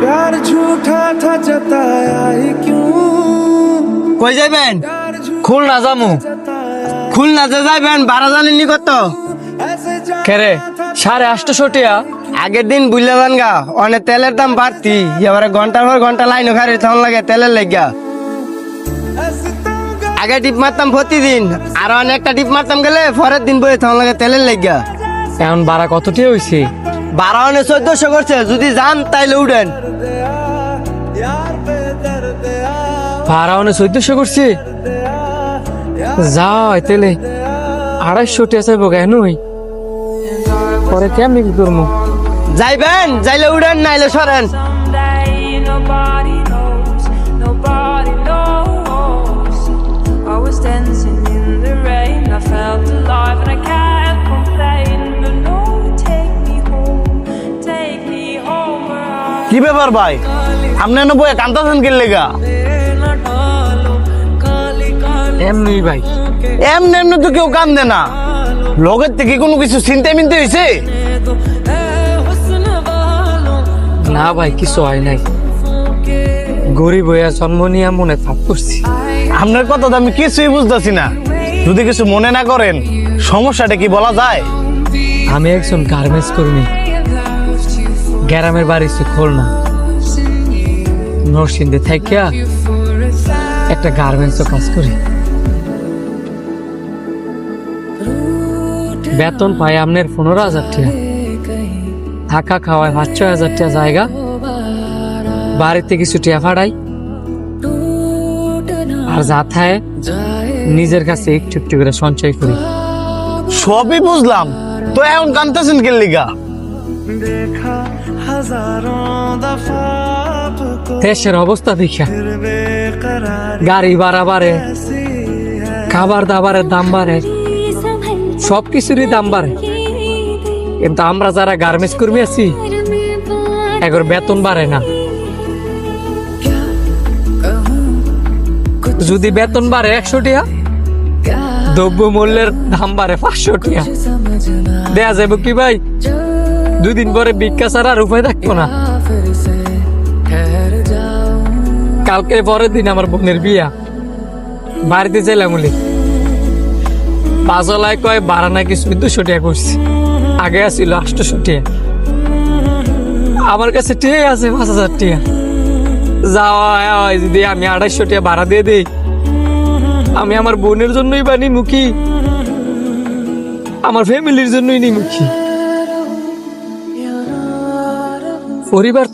प्यार झूठा था जताया ही क्यों কই যাইবেন? খুলনা যামু। খুলনাতে যাইবেন ভাড়া জানেননি কত? কেরে 850 টিয়া? আগের দিন বুঝলে যান গা, অনেক তেলের দাম বাড়তি, এবারে ঘন্টার পর ঘন্টা লাইন খারি তখন লাগে তেলের লেগা। আগে টিপ মারতাম প্রতিদিন, আর অনেকটা টিপ মারতাম গেলে পরের দিন বই তখন লাগে তেলের লেগা। এখন ভাড়া কত টিয়া হইছে? ভাড়া অনেক 1400 করছে, যদি যান তাইলে উঠেন। ভাড়া 1400 করছে? যাই তেলে 250 টিয়া চাইব কেন? পরে কেমনি কি করবো? যাইবেন, যাইলে উঠেন, নাইলে সরেন। Someday nobody knows, nobody knows. I was dancing in the rain, I felt alive and I can't complain. But no, take me home where I কি ব্যাপার ভাই, আপনি এনে বইয়ে কান্দাছেন কি লেগা? এমনি ভাই, এমনি এমনি তো কেউ কান্দে না, লগের থেকে কোনো কিছু চিন্তা মিনতে হয়েছে? না ভাই কিছু হয় নাই, গরিব হইয়া জন্ম নিয়ে মনে থাপ করছি। আপনার কথা তো আমি কিছুই বুঝতেছি না, যদি কিছু মনে না করেন সমস্যাটা কি বলা যায়? আমি একজন গার্মেন্টস কর্মী, গ্রামের বাড়ি খুলনা, নরসিংদে থাকিয়া একটা গার্মেন্টস কাজ করি। বেতন পাই আপনার 15,000 টাকা, থাকা খাওয়ায় 5-6 টাকা জায়গা, বাড়িতে কিছু টিয়া ফাড়াই, আর যা থাকে নিজের কাছে একটু একটু করে সঞ্চয় করি। সবই বুঝলাম, তো এখন কান্দাছেন কি লেগা? देखा हजारों दफा आपको দেশের অবস্থা দেখা, फिर बेकरार গাড়ি ভাড়া বাড়ে, सी है খাবার দাবারের দাম বাড়ে, সবকিছুরই দাম বাড়ে, কিন্তু আমরা যারা গার্মেন্টস কর্মী আছি এগোর বেতন বাড়ে না। যদি বেতন বাড়ে 100 টাকা, দ্রব্য মূল্যের দাম বাড়ে 500 টাকা, দেয়া যাবে কি ভাই? 2 দিন পরে ভিক্ষা ছাড়া আর উপায় থাকবো না। কালকে পরের দিন আমার বোনের বিয়া, বাড়িতে চাইলাম বলি, পাঁচলায় কয় ভাড়া নাকি 1400 টাকা করছি, আগে আসছিল 800 টাকা, আমার কাছে ঠিক আছে 5000 টাকা। যাওয়া হয় যদি আমি 250 টাকা ভাড়া দিয়ে দিই, আমি আমার বোনের জন্যই বানি মুখী, আমার ফ্যামিলির জন্যই নি মুখী, পরিবার তো